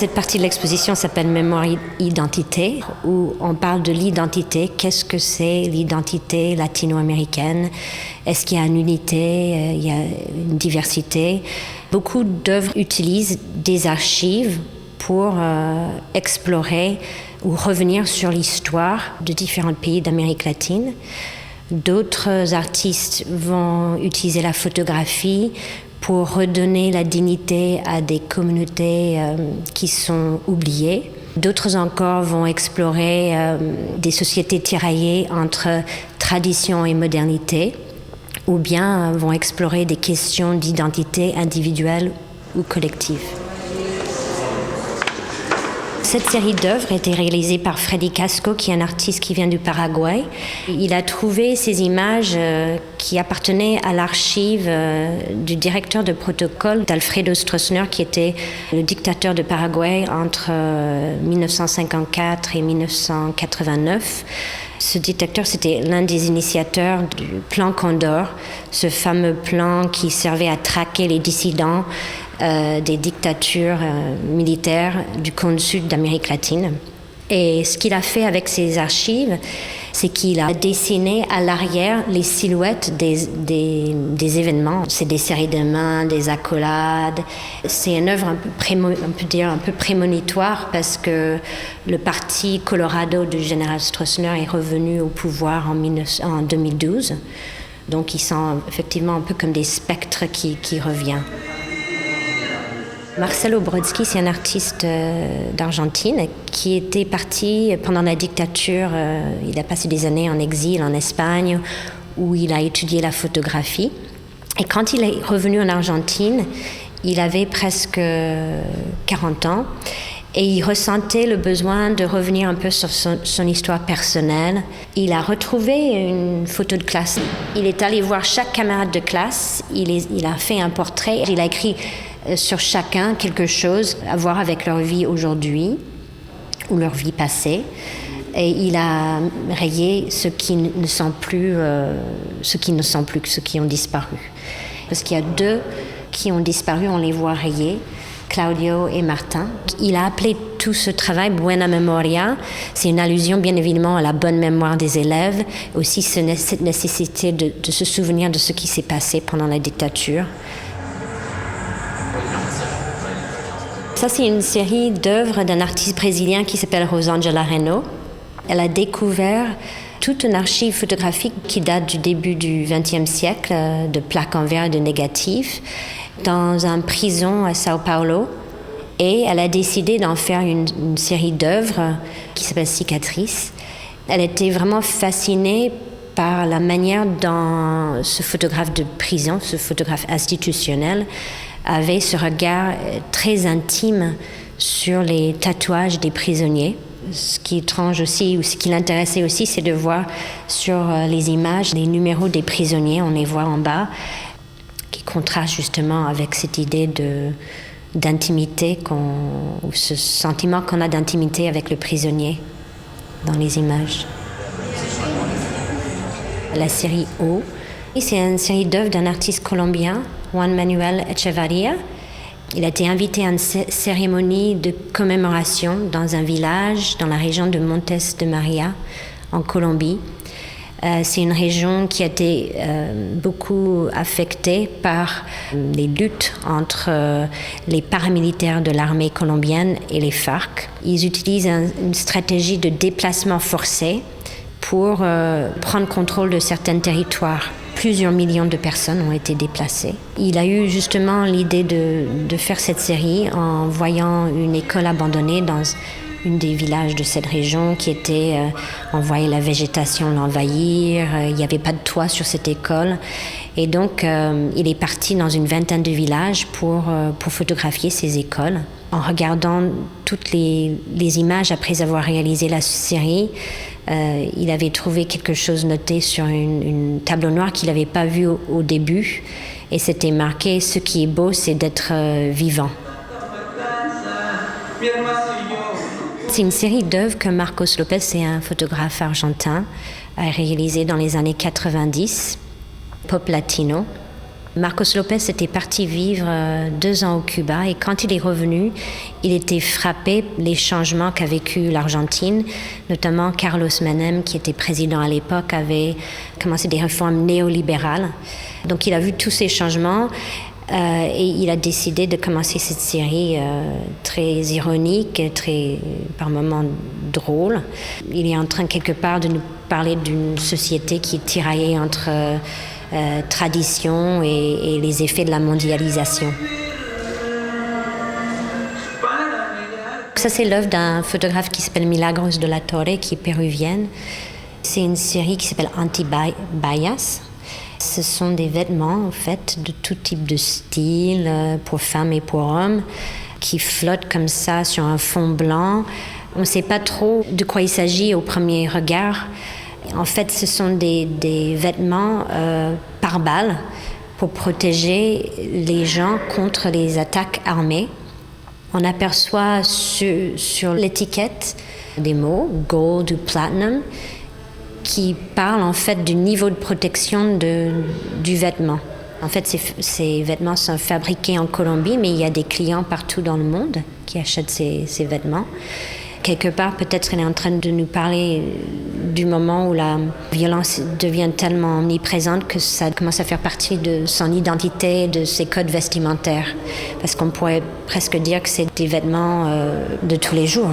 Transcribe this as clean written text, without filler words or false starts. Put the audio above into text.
Cette partie de l'exposition s'appelle Mémoire identité, où on parle de l'identité. Qu'est-ce que c'est l'identité latino-américaine? Est-ce qu'il y a une unité? Il y a une diversité? Beaucoup d'œuvres utilisent des archives pour explorer ou revenir sur l'histoire de différents pays d'Amérique latine. D'autres artistes vont utiliser la photographie pour redonner la dignité à des communautés qui sont oubliées. D'autres encore vont explorer des sociétés tiraillées entre tradition et modernité, ou bien vont explorer des questions d'identité individuelle ou collective. Cette série d'œuvres a été réalisée par Freddy Casco, qui est un artiste qui vient du Paraguay. Il a trouvé ces images qui appartenaient à l'archive du directeur de protocole d'Alfredo Stroessner, qui était le dictateur de Paraguay entre 1954 et 1989. Ce dictateur, c'était l'un des initiateurs du plan Condor, ce fameux plan qui servait à traquer les dissidents des dictatures militaires du cône sud d'Amérique latine. Et ce qu'il a fait avec ses archives, c'est qu'il a dessiné à l'arrière les silhouettes des événements. C'est des séries de mains, des accolades. C'est une œuvre un peu prémonitoire parce que le parti Colorado du général Stroessner est revenu au pouvoir en 2012. Donc ils sont effectivement un peu comme des spectres qui reviennent. Marcelo Brodsky, c'est un artiste d'Argentine qui était parti pendant la dictature. Il a passé des années en exil en Espagne où il a étudié la photographie. Et quand il est revenu en Argentine, il avait presque 40 ans et il ressentait le besoin de revenir un peu sur son histoire personnelle. Il a retrouvé une photo de classe. Il est allé voir chaque camarade de classe. Il a fait un portrait. Il a écrit sur chacun quelque chose à voir avec leur vie aujourd'hui ou leur vie passée. Et il a rayé ceux qui ne sont plus, ceux qui ont disparu. Parce qu'il y a 2 qui ont disparu, on les voit rayés, Claudio et Martin. Il a appelé tout ce travail Buena Memoria. C'est une allusion bien évidemment à la bonne mémoire des élèves, aussi cette nécessité de se souvenir de ce qui s'est passé pendant la dictature. Ça, c'est une série d'œuvres d'un artiste brésilien qui s'appelle Rosângela Reno. Elle a découvert toute une archive photographique qui date du début du XXe siècle, de plaques en verre et de négatifs, dans une prison à Sao Paulo. Et elle a décidé d'en faire une série d'œuvres qui s'appelle Cicatrices. Elle était vraiment fascinée par la manière dont ce photographe de prison, ce photographe institutionnel, avait ce regard très intime sur les tatouages des prisonniers. Ce qui est étrange aussi, ou ce qui l'intéressait aussi, c'est de voir sur les images les numéros des prisonniers, on les voit en bas, qui contrastent justement avec cette idée d'intimité, ou ce sentiment qu'on a d'intimité avec le prisonnier dans les images. La série O, c'est une série d'œuvres d'un artiste colombien, Juan Manuel Echevarria. Il a été invité à une cérémonie de commémoration dans un village dans la région de Montes de Maria, en Colombie. C'est une région qui a été beaucoup affectée par les luttes entre les paramilitaires de l'armée colombienne et les FARC. Ils utilisent une stratégie de déplacement forcé pour prendre contrôle de certains territoires. Plusieurs millions de personnes ont été déplacées. Il a eu justement l'idée de faire cette série en voyant une école abandonnée dans une des villages de cette région qui était, on voyait la végétation l'envahir, il n'y avait pas de toit sur cette école. Et donc, il est parti dans une vingtaine de villages pour photographier ces écoles. En regardant toutes les images après avoir réalisé la série, il avait trouvé quelque chose noté sur une tableau noir qu'il n'avait pas vu au début. Et c'était marqué « Ce qui est beau, c'est d'être vivant ». C'est une série d'œuvres que Marcos Lopez, c'est un photographe argentin, a réalisé dans les années 90, pop latino. Marcos Lopez était parti vivre 2 ans au Cuba et quand il est revenu, il était frappé les changements qu'a vécu l'Argentine, notamment Carlos Menem, qui était président à l'époque, avait commencé des réformes néolibérales. Donc il a vu tous ces changements et il a décidé de commencer cette série très ironique, très par moments drôle. Il est en train quelque part de nous parler d'une société qui est tiraillée entre tradition et les effets de la mondialisation. Ça, c'est l'œuvre d'un photographe qui s'appelle Milagros de la Torre, qui est péruvienne. C'est une série qui s'appelle Anti-Bias. Ce sont des vêtements, en fait, de tout type de style, pour femmes et pour hommes, qui flottent comme ça sur un fond blanc. On ne sait pas trop de quoi il s'agit au premier regard. En fait, ce sont des vêtements par balles pour protéger les gens contre les attaques armées. On aperçoit sur l'étiquette des mots « gold » ou « platinum » qui parlent en fait du niveau de protection du vêtement. En fait, ces vêtements sont fabriqués en Colombie, mais il y a des clients partout dans le monde qui achètent ces vêtements. Quelque part, peut-être elle est en train de nous parler du moment où la violence devient tellement omniprésente que ça commence à faire partie de son identité, de ses codes vestimentaires. Parce qu'on pourrait presque dire que c'est des vêtements de tous les jours.